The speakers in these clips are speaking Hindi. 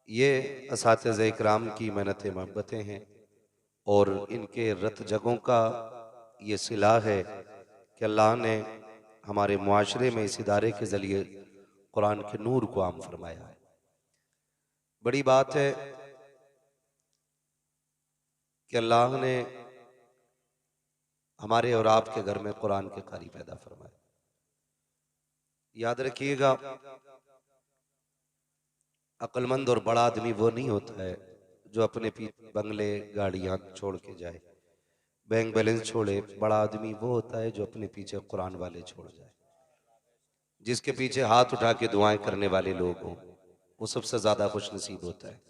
ये असातिज़ा इकराम की मेहनत मोहब्बतें हैं और इनके रत जगों का ये सिला है कि अल्लाह ने हमारे मुआशरे में इस इदारे के ज़रिए कुरान के नूर को आम फरमाया है। बड़ी बात है कि अल्लाह ने हमारे और आपके घर में कुरान के कारी पैदा फरमाए। याद रखिएगा, अक्लमंद और बड़ा आदमी वो नहीं होता है जो अपने पीछे बंगले गाड़ियां छोड़ के जाए, बैंक बैलेंस छोड़े। बड़ा आदमी वो होता है जो अपने पीछे कुरान वाले छोड़ जाए, जिसके पीछे हाथ उठा के दुआएं करने वाले लोग हों, वो सबसे ज्यादा खुश नसीब होता है।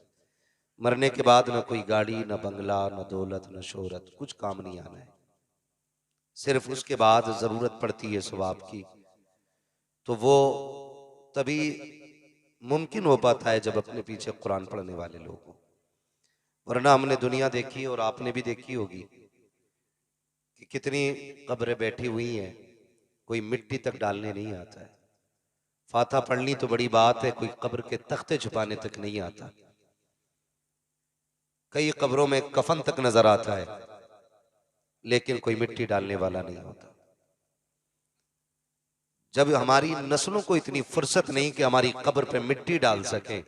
मरने के बाद न कोई गाड़ी, न बंगला, न दौलत, न शोहरत, कुछ काम नहीं आना है। सिर्फ उसके बाद जरूरत पड़ती है सवाब की, तो वो तभी मुमकिन हो पाता है जब अपने पीछे कुरान पढ़ने वाले लोग हों। वरना हमने दुनिया देखी और आपने भी देखी होगी कि कितनी कब्रें बैठी हुई हैं, कोई मिट्टी तक डालने नहीं आता है। फाता पढ़नी तो बड़ी बात है, कोई कब्र के तख्ते छुपाने तक नहीं आता। कई कब्रों में कफन तक नजर आता है, लेकिन कोई मिट्टी डालने वाला नहीं होता। जब हमारी नस्लों को इतनी फुर्सत नहीं कि हमारी कब्र पे मिट्टी डाल सकें,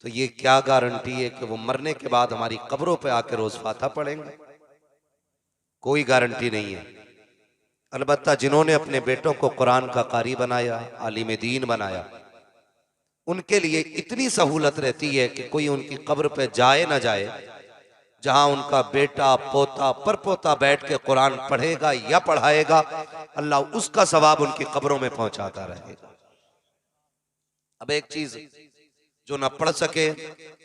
तो ये क्या गारंटी है कि वो मरने के बाद हमारी कब्रों पे आकर रोज फाता पढ़ेंगे? कोई गारंटी नहीं है। अलबत्ता जिन्होंने अपने बेटों को कुरान का कारी बनाया, आलिम दीन बनाया, उनके लिए इतनी सहूलत रहती है कि कोई उनकी कब्र पे जाए ना जाए, जहां उनका बेटा, पोता, परपोता बैठ के कुरान पढ़ेगा या पढ़ाएगा, अल्लाह उसका सवाब उनकी कब्रों में पहुंचाता रहेगा। अब एक चीज जो ना पढ़ सके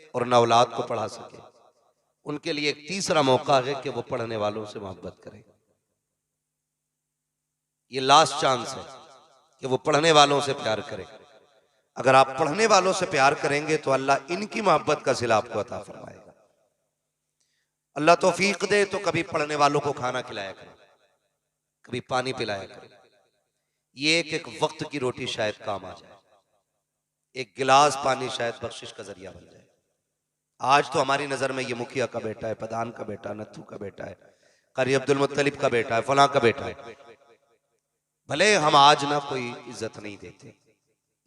और ना औलाद को पढ़ा सके, उनके लिए एक तीसरा मौका है कि वो पढ़ने वालों से मोहब्बत करें। ये लास्ट चांस है कि वो पढ़ने वालों से प्यार करें। अगर आप पढ़ने वालों से प्यार करेंगे तो अल्लाह इनकी मोहब्बत का सिला आपको अता फरमाएगा। अल्लाह तौफीक दे तो कभी पढ़ने वालों को खाना खिलाया करें, कभी पानी पिलाया करें। ये एक एक वक्त की रोटी शायद काम आ जाए, एक गिलास पानी शायद बख्शिश का जरिया बन जाए। आज तो हमारी नजर में ये मुखिया का बेटा है, प्रधान का बेटा, नत्थू का बेटा है, कारी अब्दुल मुत्तलिब का बेटा है, फलां का बेटा है। भले हम आज ना कोई इज्जत नहीं देते,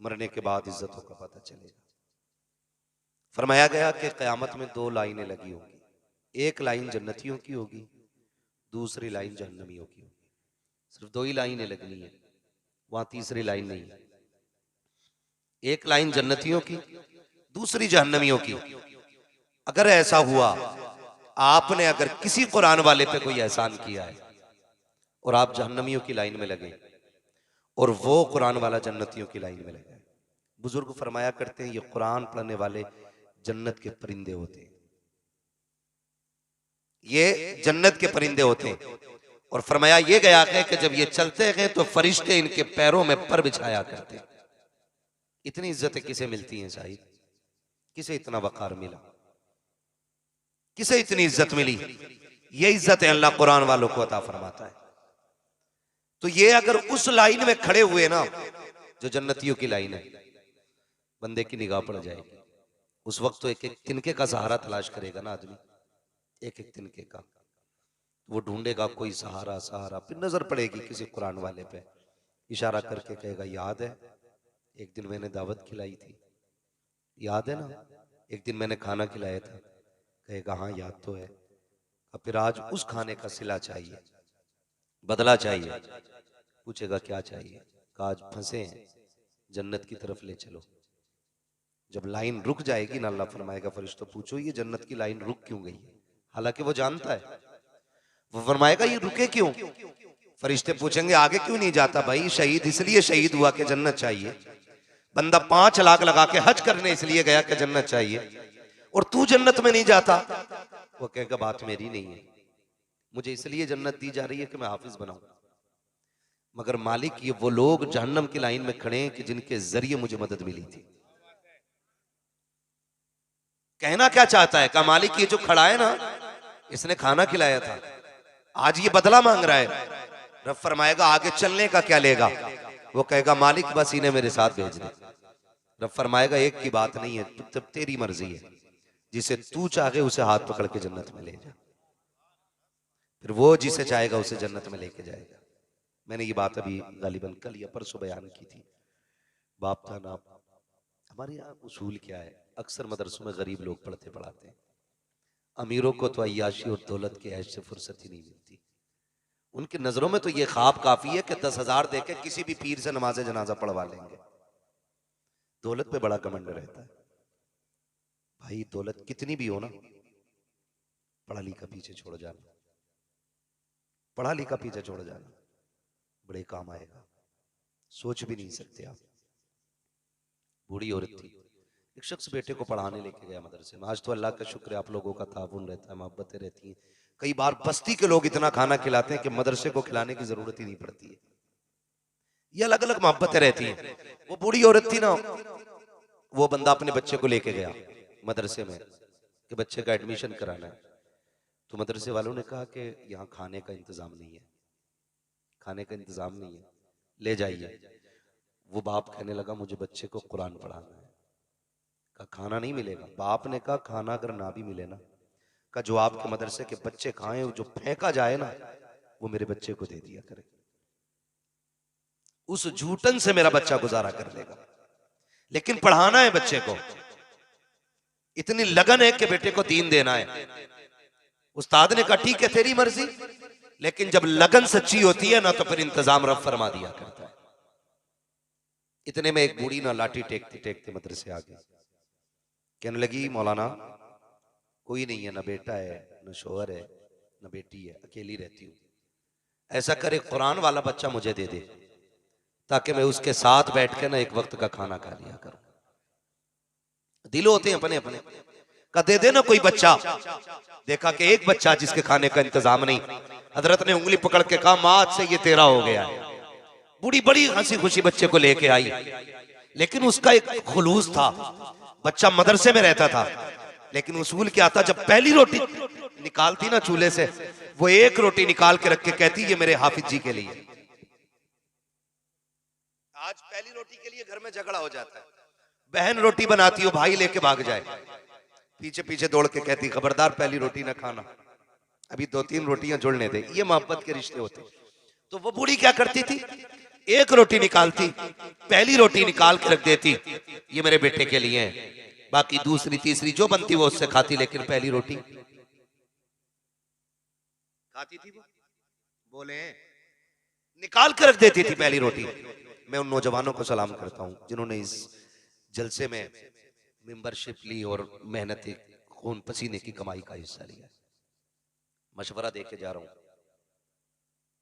मरने के बाद इज्जतों का पता चलेगा। फरमाया गया कि कयामत में दो लाइनें लगी होंगी, एक लाइन जन्नतियों की होगी, दूसरी लाइन जहन्नमियों की होगी। सिर्फ दो ही लाइनें लगनी है, वहां तीसरी लाइन नहीं है। एक लाइन जन्नतियों की, दूसरी जहन्नमियों की। अगर ऐसा हुआ, आपने अगर किसी कुरान वाले पे कोई एहसान किया है और आप जहन्नमियों की लाइन में लगे और वो कुरान वाला जन्नतियों की लाइन में लगे, बुजुर्ग फरमाया करते हैं ये कुरान पढ़ने वाले जन्नत के परिंदे होते हैं, ये जन्नत के परिंदे होते हैं। और फरमाया ये गया है कि जब ये चलते हैं तो फरिश्ते इनके पैरों में पर बिछाया करते। इतनी इज्जतें किसे मिलती हैं साहिब? किसे इतना वकार मिला? किसे इतनी इज्जत मिली? ये इज्जतें अल्लाह कुरान वालों को अता फरमाता है। तो ये अगर उस लाइन में खड़े हुए ना, जो जन्नतियों की लाइन है, बंदे की निगाह पड़ जाएगी। उस वक्त तो एक एक तिनके का सहारा तलाश करेगा ना आदमी, एक एक तिनके का वो ढूंढेगा, कोई सहारा सहारा। फिर नजर पड़ेगी किसी कुरान वाले पे, इशारा करके कहेगा याद है एक दिन मैंने दावत खिलाई थी, याद है ना एक दिन मैंने खाना खिलाया था, कहेगा हाँ याद तो है। अब फिर आज उस खाने का सिला चाहिए, बदला चाहिए। पूछेगा क्या चाहिए? कहा आज फंसे हैं, जन्नत की तरफ ले चलो। जब लाइन रुक जाएगी ना, अल्लाह फरमाएगा फरिश्तों पूछो ये जन्नत की लाइन रुक क्यों गई? हालांकि वो जानता है। वो फरमाएगा ये रुके क्यों? फरिश्ते पूछेंगे आगे क्यों नहीं जाता? भाई शहीद इसलिए शहीद हुआ कि जन्नत चाहिए, बंदा 5 लाख लगा के हज करने इसलिए गया कि जन्नत चाहिए, और तू जन्नत में नहीं जाता। वो कहेगा बात मेरी नहीं है, मुझे इसलिए जन्नत दी जा रही है कि मैं हाफिज बनाऊं, मगर मालिक ये वो लोग जहन्नम की लाइन में खड़े हैं कि जिनके जरिए मुझे मदद मिली थी। कहना क्या चाहता है? कहा मालिक ये जो खड़ा है ना, इसने खाना खिलाया था, आज ये बदला मांग रहा है। रब फरमाएगा आगे चलने का क्या लेगा? वो कहेगा मालिक बस इन्हें मेरे साथ भेज दे। रब फरमाएगा एक की बात नहीं है, तब तेरी मर्जी है, जिसे तू चाहे उसे हाथ पकड़ के जन्नत में ले जा, फिर वो जिसे चाहेगा उसे जन्नत में लेके जाएगा। मैंने ये बात अभी गालिबन कल या परसों बयान की थी। बाप था ना, हमारे यहाँ उसूल क्या है, अक्सर मदरसों में गरीब लोग पढ़ते पढ़ाते हैं, अमीरों को तो अय्याशी और दौलत के ऐश से फुर्सत ही नहीं मिलती। उनकी नजरों में तो ये ख्वाब काफी है कि 10,000 देके किसी भी पीर से नमाज जनाजा पढ़वा लेंगे। दौलत पे बड़ा घमंड रहता है। भाई दौलत कितनी भी हो ना, पढ़ा लिखा पीछे छोड़ जाना, पढ़ा लिखा पीछे छोड़ जाना, बड़े काम आएगा, सोच भी नहीं सकते आप। बूढ़ी औरत थी, एक शख्स बेटे को पढ़ाने लेके गया मदरसे में। आज तो अल्लाह का शुक्र है, आप लोगों का ताउन रहता है, मोहब्बतें रहती हैं। कई बार बस्ती के लोग इतना खाना खिलाते हैं कि मदरसे को खिलाने की जरूरत ही नहीं पड़ती है। ये अलग अलग मोहब्बतें रहती हैं। वो बूढ़ी औरत थी ना, वो बंदा अपने बच्चे को लेके गया मदरसे में कि बच्चे का एडमिशन कराना है। तो मदरसे वालों ने कहा कि यहाँ खाने का इंतजाम नहीं है, खाने का इंतजाम नहीं है, ले जाइए। वो बाप कहने लगा मुझे बच्चे को कुरान पढ़ाना है। कहा खाना नहीं मिलेगा। बाप ने कहा खाना अगर ना भी मिले ना, का जो आपके मदरसे के बच्चे खाएं, जो फेंका जाए ना, वो मेरे बच्चे को दे दिया करे, उस झूठन से मेरा बच्चा गुजारा कर लेगा, लेकिन पढ़ाना है बच्चे को। इतनी लगन है कि बेटे को दीन देना है। उस्ताद ने कहा ठीक है तेरी मर्जी, लेकिन जब लगन सच्ची होती है ना तो फिर इंतजाम रब फरमा दिया करता है। इतने में एक बूढ़ी ना लाठी टेकते टेकते मदरसे आ गई। कहने लगी मौलाना कोई नहीं है, ना बेटा है, ना शोहर है, ना बेटी है, अकेली रहती हूँ। ऐसा करे कुरान वाला बच्चा मुझे दे दे, ताकि मैं उसके साथ बैठ के ना एक वक्त का खाना खा लिया करूं। दिल होते हैं अपने अपने। का दे दे ना कोई बच्चा। देखा कि एक बच्चा जिसके खाने का इंतजाम नहीं। हजरत ने उंगली पकड़ के कहा मां आज से ये तेरा हो गया है। बूढ़ी बड़ी हंसी खुशी बच्चे को लेके आई, लेकिन उसका एक खुलूस था। बच्चा मदरसे में रहता था, लेकिन उसूल क्या था, जब पहली रोटी निकालती ना चूल्हे से, वो एक रोटी निकाल के रख के कहती ये मेरे हाफिज जी के लिए। आज पहली रोटी के लिए घर में झगड़ा हो जाता है। बहन रोटी बनाती हो, भाई लेके भाग जाए, पीछे पीछे दौड़ के कहती खबरदार पहली रोटी ना खाना, अभी 2-3 रोटियां जुड़ने दे। ये मोहब्बत के रिश्ते होते। तो वो बूढ़ी क्या करती थी, एक रोटी निकालती, पहली रोटी निकाल के रख देती, ये मेरे बेटे के लिए है, बाकी दूसरी तीसरी जो बनती वो उससे खाती, लेकिन पहली रोटी खाती थी वो। बोले निकाल कर रख देती थी पहली रोटी। मैं उन नौजवानों को सलाम करता हूं जिन्होंने इस जलसे में मेंबरशिप ली और मेहनत खून पसीने की कमाई का हिस्सा लिया। मशवरा दे के जा रहा हूं,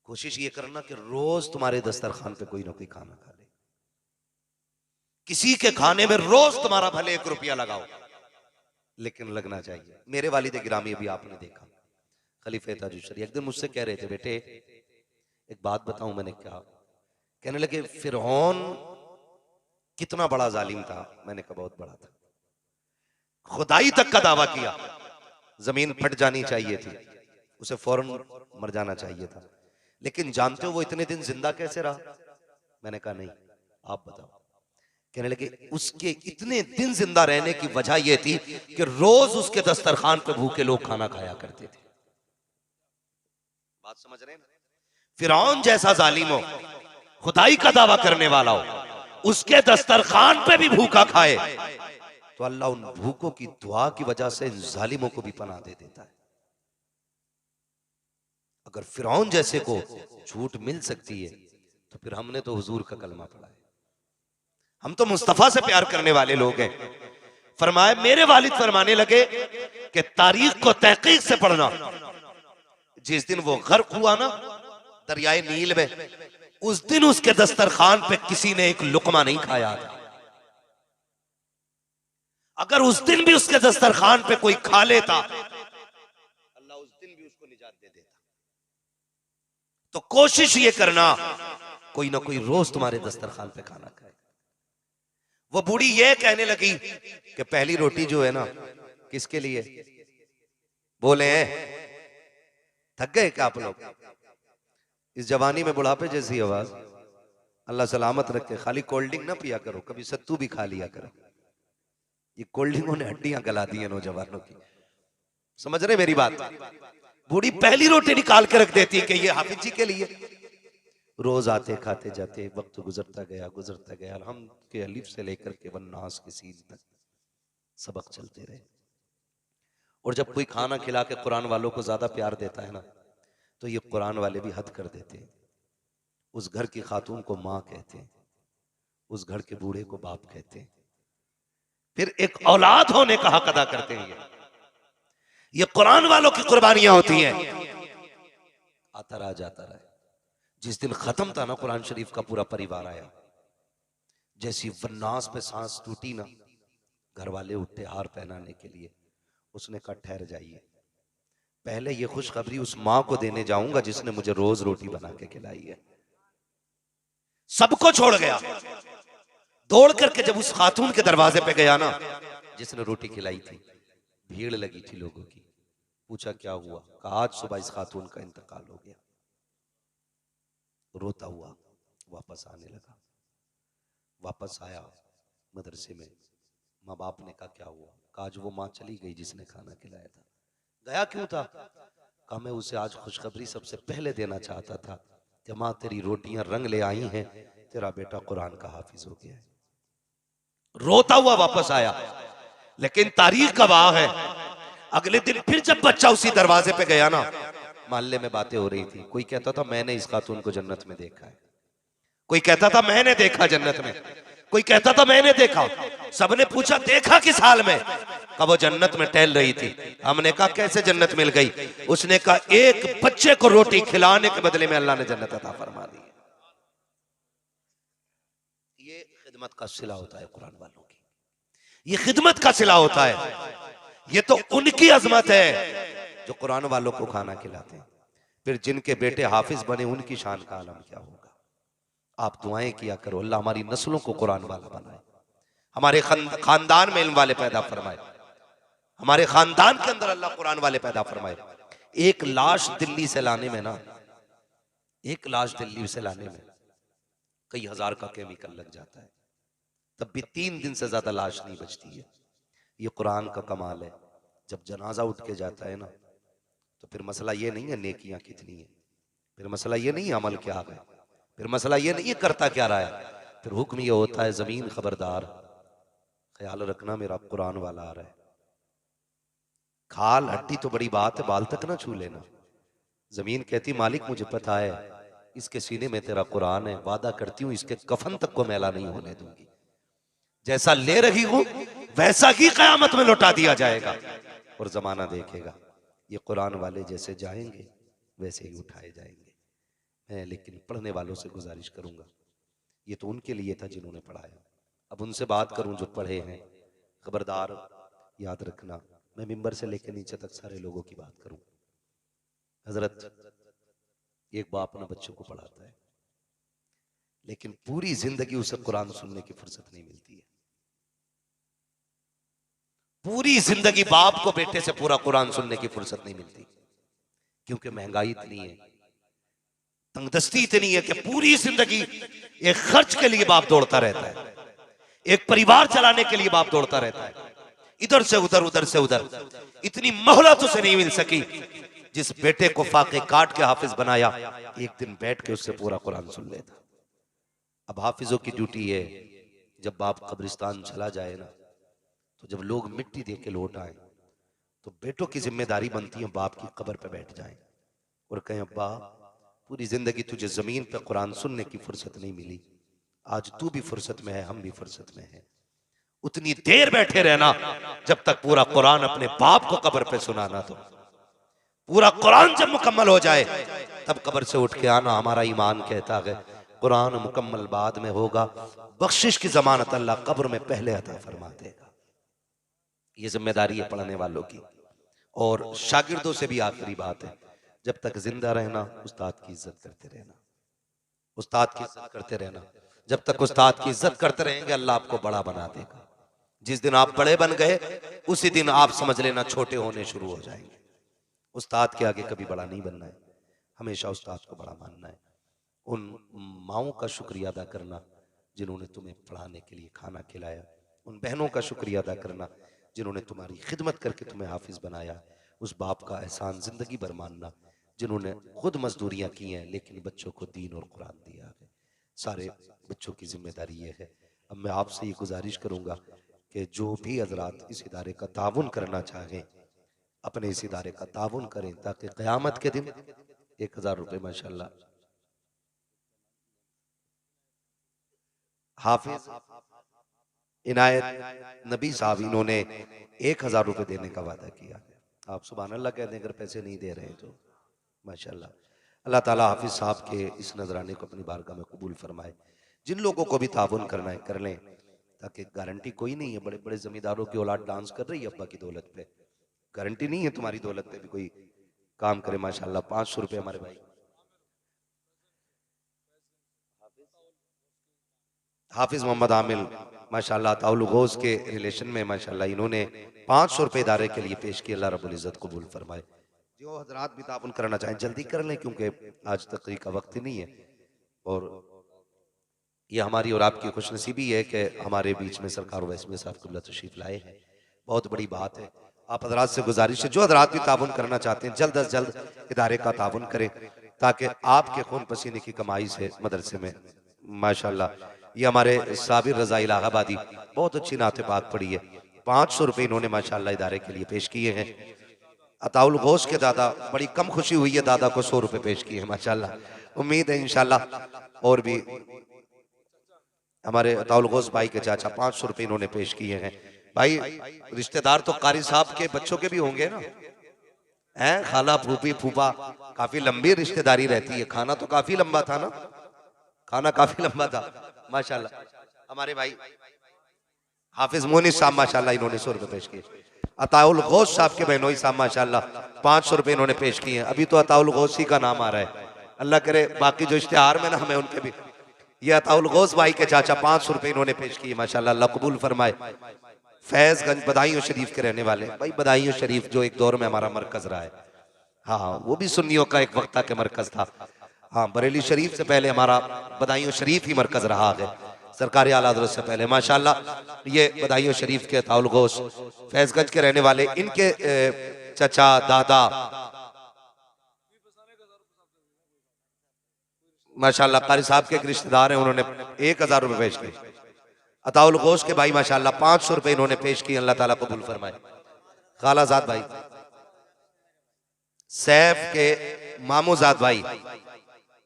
कोशिश ये करना कि रोज तुम्हारे दस्तरखान पे कोई ना कोई खाना खा ले। किसी के खाने में रोज तुम्हारा भले 1 रुपया लगाओ, लेकिन लगना चाहिए। मेरे वालिद गिरामी अभी आपने देखा, खलीफे ताजुशरी एक दिन मुझसे कह रहे थे बेटे एक बात बताऊं। मैंने कहा, कहने लगे फिरौन कितना बड़ा जालिम था। मैंने कहा बहुत बड़ा था, खुदाई तक का दावा किया, जमीन फट जानी चाहिए थी, उसे फौरन मर जाना चाहिए था, लेकिन जानते हो वो इतने दिन जिंदा कैसे रहा? मैंने कहा नहीं आप बताओ। कहने लगे उसके इतने दिन जिंदा रहने की वजह यह थी कि रोज उसके दस्तरखान पे भूखे लोग खाना खाया करते थे। बात समझ रहे हैं? फिरौन जैसा जालिम हो, खुदाई का दावा करने वाला हो, उसके दस्तरखान पे भी भूखा खाए, तो अल्लाह उन भूखों की दुआ की वजह से इन जालिमों को भी पनाह दे देता है। अगर फिरौन जैसे को झूठ मिल सकती है, तो फिर हमने तो हुजूर का कलमा पढ़ा है, हम तो मुस्तफा से प्यार करने वाले लोग हैं। फरमाया मेरे वालिद फरमाने लगे कि तारीख को तहकीक से पढ़ना। जिस दिन वो गर्क हुआ ना दरियाए नील में, उस दिन उसके दस्तरखान पे किसी ने एक लुकमा नहीं खाया था। अगर उस दिन भी उसके दस्तरखान पे कोई खा लेता, अल्लाह उस दिन भी उसको निजात दे देता। तो कोशिश ये करना कोई ना कोई रोज तुम्हारे दस्तरखान पे खाना खाए। वो बूढ़ी ये कहने लगी कि पहली रोटी जो है ना किसके लिए? बोले थक गए क्या आप लोग? इस जवानी में बुढ़ापे जैसी आवाज। अल्लाह सलामत रखे। खाली कोल्ड ड्रिंक ना पिया करो, कभी सत्तू भी खा लिया करो। ये कोल्ड ड्रिंकों ने हड्डियां गला दी है नौजवानों की। समझ रहे मेरी बात? बूढ़ी पहली रोटी निकाल के रख देती है कि ये हाफिज जी के लिए। रोज आते खाते जाते, वक्त गुजरता गया। हम के अलिफ से लेकर के वन्नास के सीन तक सबक चलते रहे। और जब कोई खाना खिला के कुरान वालों को ज्यादा प्यार देता है ना, तो ये कुरान वाले भी हद कर देते हैं। उस घर की खातून को माँ कहते हैं, उस घर के बूढ़े को बाप कहते हैं, फिर एक औलाद होने का हक अदा करते हैं। ये कुरान वालों की कुर्बानियां होती हैं। आता रहा जाता रहा। जिस दिन खत्म था ना कुरान शरीफ का, पूरा परिवार आया। जैसी वन्नास पे सांस टूटी ना, घर वाले उठे हार पहनाने के लिए। उसने कहा ठहर जाइए, पहले ये खुशखबरी उस माँ को देने जाऊंगा जिसने मुझे रोज रोटी बना के खिलाई है। सबको छोड़ गया, दौड़ करके जब उस खातून के दरवाजे पे गया ना जिसने रोटी खिलाई थी, भीड़ लगी थी लोगों की। पूछा क्या हुआ? कहा आज सुबह इस खातून का इंतकाल हो गया। रोता हुआ वापस आने लगा। वापस आया मदरसे में, माँ बाप ने कहा क्या हुआ? कहा आज वो माँ चली गई जिसने खाना खिलाया था। गया क्यों था? कहा मैं उसे आज खुशखबरी सबसे पहले देना चाहता था कि माँ तेरी रोटियां रंग ले आई हैं, तेरा बेटा कुरान का हाफिज हो गया है। रोता हुआ वापस आया। लेकिन तारीख गवाह है, अगले दिन फिर जब बच्चा उसी दरवाजे पे गया ना, मोहल्ले में बातें हो रही थी। कोई कहता था मैंने इस खातून को जन्नत में देखा है, कोई कहता था मैंने देखा जन्नत में, कोई कहता था मैंने देखा। सबने पूछा देखा किस हाल में? कहा वो जन्नत में टहल रही थी। हमने कहा कैसे जन्नत मिल गई? उसने कहा एक बच्चे को रोटी खिलाने के बदले में अल्लाह ने जन्नत अता फरमा दी। ये खिदमत का सिला होता है कुरान वालों की, ये खिदमत का सिला होता है। ये तो उनकी अजमत है जो कुरान वालों को खाना खिलाते हैं। फिर जिनके बेटे हाफिज बने उनकी शान का आलम क्या होगा? आप दुआएं किया करो अल्लाह हमारी नस्लों को कुरान वाला बनाए, हमारे खानदान में इल्म वाले पैदा फरमाए, हमारे खानदान के अंदर अल्लाह कुरान वाले पैदा फरमाए। एक लाश दिल्ली से लाने में ना, एक लाश दिल्ली से लाने में कई हजार का केमिकल लग जाता है, तब भी 3 दिन से ज्यादा लाश नहीं बचती है। ये कुरान का कमाल है। जब जनाजा उठ के जाता है ना, तो फिर मसला ये नहीं है नेकियां कितनी है, फिर मसला ये नहीं है अमल क्या है, फिर मसला ये नहीं है करता क्या रहा है। फिर हुक्म ये होता है जमीन खबरदार, ख्याल रखना मेरा कुरान वाला आ रहा है। खाल हड्डी तो बड़ी बात है, बाल तक ना छू लेना। जमीन कहती मालिक मुझे पता है इसके सीने में तेरा कुरान है, वादा करती हूँ इसके कफन तक को मैला नहीं होने दूंगी। जैसा ले रही हूं वैसा ही कयामत में लौटा दिया जाएगा और जमाना देखेगा ये कुरान वाले जैसे जाएंगे वैसे ही उठाए जाएंगे। मैं लेकिन पढ़ने वालों से गुजारिश करूंगा, ये तो उनके लिए था जिन्होंने पढ़ाया। अब उनसे बात करूं जो पढ़े हैं, खबरदार याद रखना मैं मिंबर से लेकर नीचे तक सारे लोगों की बात करूं। हजरत एक बाप अपने बच्चों को पढ़ाता है, लेकिन पूरी जिंदगी उसे कुरान सुनने की फुर्सत नहीं मिलती है। पूरी जिंदगी बाप को बेटे से पूरा कुरान सुनने की फुर्सत नहीं मिलती, क्योंकि महंगाई इतनी है, तंगदस्ती इतनी है कि पूरी जिंदगी एक खर्च के लिए बाप दौड़ता रहता है, एक परिवार चलाने के लिए बाप दौड़ता रहता है, इधर से उधर उधर से उधर। इतनी मोहलत उसे नहीं मिल सकी। जिस बेटे को फाके काट के हाफिज बनाया, एक दिन बैठ के उससे पूरा कुरान सुन लेता। अब हाफिजों की ड्यूटी है, जब बाप कब्रिस्तान चला जाए ना, तो जब लोग मिट्टी दे के लौट आए, तो बेटों की जिम्मेदारी बनती है बाप की कब्र पे बैठ जाएं और कहें अब्बा पूरी जिंदगी तुझे जमीन पे कुरान सुनने की फुर्सत नहीं मिली, आज तू भी फुर्सत में है, हम भी फुर्सत में हैं। उतनी देर बैठे रहना जब तक पूरा कुरान अपने बाप को कब्र पे सुनाना। तो पूरा कुरान जब मुकम्मल हो जाए तब कब्र से उठ के आना। हमारा ईमान कहता है कुरान मुकम्मल बाद में होगा, बख्शिश की जमानत अल्लाह कब्र में पहले अता फरमा देगा। ये जिम्मेदारी है पढ़ने वालों की। और शागिर्दों से भी आखिरी बात है, जब तक जिंदा रहना उस्ताद की इज्जत करते रहना, उस्ताद की इज्जत करते रहना। जब तक उस्ताद की इज्जत करते रहेंगे अल्लाह आपको बड़ा बना देगा। जिस दिन आप बड़े बन गए उसी दिन आप समझ लेना छोटे होने शुरू हो जाएंगे। उस्ताद के आगे कभी बड़ा नहीं बनना है, हमेशा उस्ताद को बड़ा मानना है। उन माओं का शुक्रिया अदा करना जिन्होंने तुम्हें पढ़ाने के लिए खाना खिलाया, उन बहनों का शुक्रिया अदा करना जिन्होंने तुम्हारी खिदमत करके तुम्हें हाफिज बनाया, उस बाप का एहसान जिंदगी भर मानना जिन्होंने खुद मजदूरियां की हैं लेकिन बच्चों को दीन और कुरान दिया है। सारे बच्चों की जिम्मेदारी ये है। अब मैं आपसे ये गुजारिश करूंगा कि जो भी हजरात इस इदारे का ताउन करना चाहें अपने इस इदारे का ताउन करें ताकि क़यामत के दिन 1000 रुपये माशाल्लाह हाफिज इनायत नबी साहब इन्होंने 1000 रुपये देने का वादा किया। आप सुभान अल्लाह कह दें अगर पैसे नहीं दे रहे हैं तो माशाल्लाह। अल्लाह ताला हाफिज साहब के इस नजराने को अपनी बारगाह में कबूल फरमाए। जिन लोगों को भी ताउन करना है कर लें, ताकि गारंटी कोई नहीं है। बड़े बड़े जमींदारों की औलाद डांस कर रही है अब्बा की दौलत पे, गारंटी नहीं है तुम्हारी दौलत पे भी कोई काम करे। माशाल्लाह 500 रुपये हमारे भाई हाफिज मोहम्मद आमिल माशाल्लाह ताउल गौस के रिलेशन में माशाल्लाह इन्होंने 500 रुपये इदारे के लिए पेश किए। अल्लाह रब्बुल इज्जत कबूल फरमाए। जो हजरात भी ताउन करना चाहें जल्दी कर लें क्योंकि आज तकरीर का वक्त ही नहीं है। और ये हमारी और आपकी खुशनसीबी है कि हमारे बीच में सरकार वैस में साहब कुल्ला तशरीफ लाए हैं। बहुत बड़ी बात है। आप हजरात से गुजारिश है जो हजरात भी ताउन करना चाहते हैं जल्द अज जल्द इदारे का ताउन करें ताकि आपके खून पसीने की कमाई से मदरसे में माशाल्लाह ये हमारे साबिर रजा इलाहाबादी बहुत अच्छी नाते पाक पड़ी है। 500 रुपये इन्होंने माशाल्लाह इदारे के लिए पेश किए हैं। अताउल गौस के दादा बड़ी कम खुशी हुई है, दादा को 100 रुपये पेश किए हैं माशाल्लाह। उम्मीद है इंशाल्लाह और भी हमारे अताउल गौस भाई के चाचा 500 रुपये इन्होंने पेश किए हैं। भाई रिश्तेदार तो कारी साहब के बच्चों के भी होंगे ना, हैं खाला फूफी फूफा, काफी लंबी रिश्तेदारी रहती है। खाना तो काफी लंबा था ना, खाना काफी लंबा था माशाल्लाह। हमारे भाई हाफिज मोनी साहब माशाल्लाह इन्होंने 100 रुपये पेश किए। अताउल गौस साहब के बहनोई साहब माशाल्लाह 500 रुपये इन्होंने पेश किए हैं। अभी तो अताउल गौसी का नाम आ रहा है, अल्लाह करे बाकी जो इश्तिहार में ना हमें उनके भी। ये अताउल गौस भाई के चाचा 500 रुपये इन्होंने पेश किए माशाल्लाह, अल्लाह कबूल फरमाए। फैजगंज बदायूं शरीफ के रहने वाले भाई, बदायूं शरीफ जो एक दौर में हमारा मरकज रहा है। हाँ वो भी सुन्नियों का एक वक्ता के मरकज था। हाँ बरेली शरीफ से पहले हमारा बदायूं शरीफ ही मरकज रहा है, सरकारी आला हज़रत से पहले माशाल्लाह। ये बदायूं शरीफ के ताउल गौस फैजगंज के रहने वाले, इनके चचा दादा माशाल्लाह कारी साहब के एक रिश्तेदार हैं, उन्होंने 1000 रुपये पेश किए। अताउल गौस के भाई माशाल्लाह 500 रुपये इन्होंने पेश किए, अल्लाह ताला कबूल फरमाए। खालाजाद भाई सैफ के मामूजाद भाई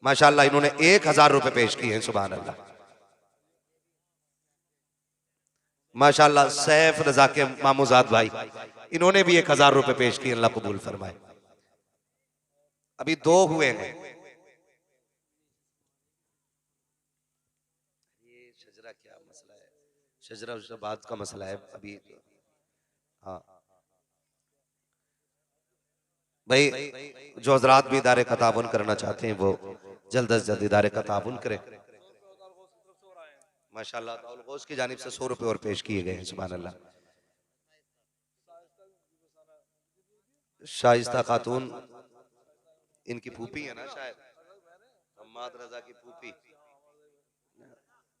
माशाल्लाह इन्होंने 1000 रुपये पेश किए हैं। सुभान अल्लाह माशाल्लाह। सैफ रजा के मामूजाद भाई इन्होंने भी 1000 रुपये पेश किए, अल्लाह कबूल फरमाए। अभी 2 हुए हैं। ये शजरा क्या मसला है, शजरा उशराबाद का मसला है अभी। हाँ भाई जो हजरात भी इदारे का ताउन करना चाहते हैं वो जल्द अज जल्द इदारे का ताउन करें। माशाल्लाह ताउल गौस की जानिब से 100 रुपये और पेश किए गए हैं। सुभान अल्लाह। शाइस्ता खातून इनकी फूफी है ना शायद, हम्माद रजा की फूफी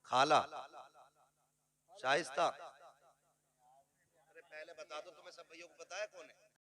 खाला शाइस्ता। अरे पहले बता दो, तुम्हें सब भाइयों को पता है कौन है?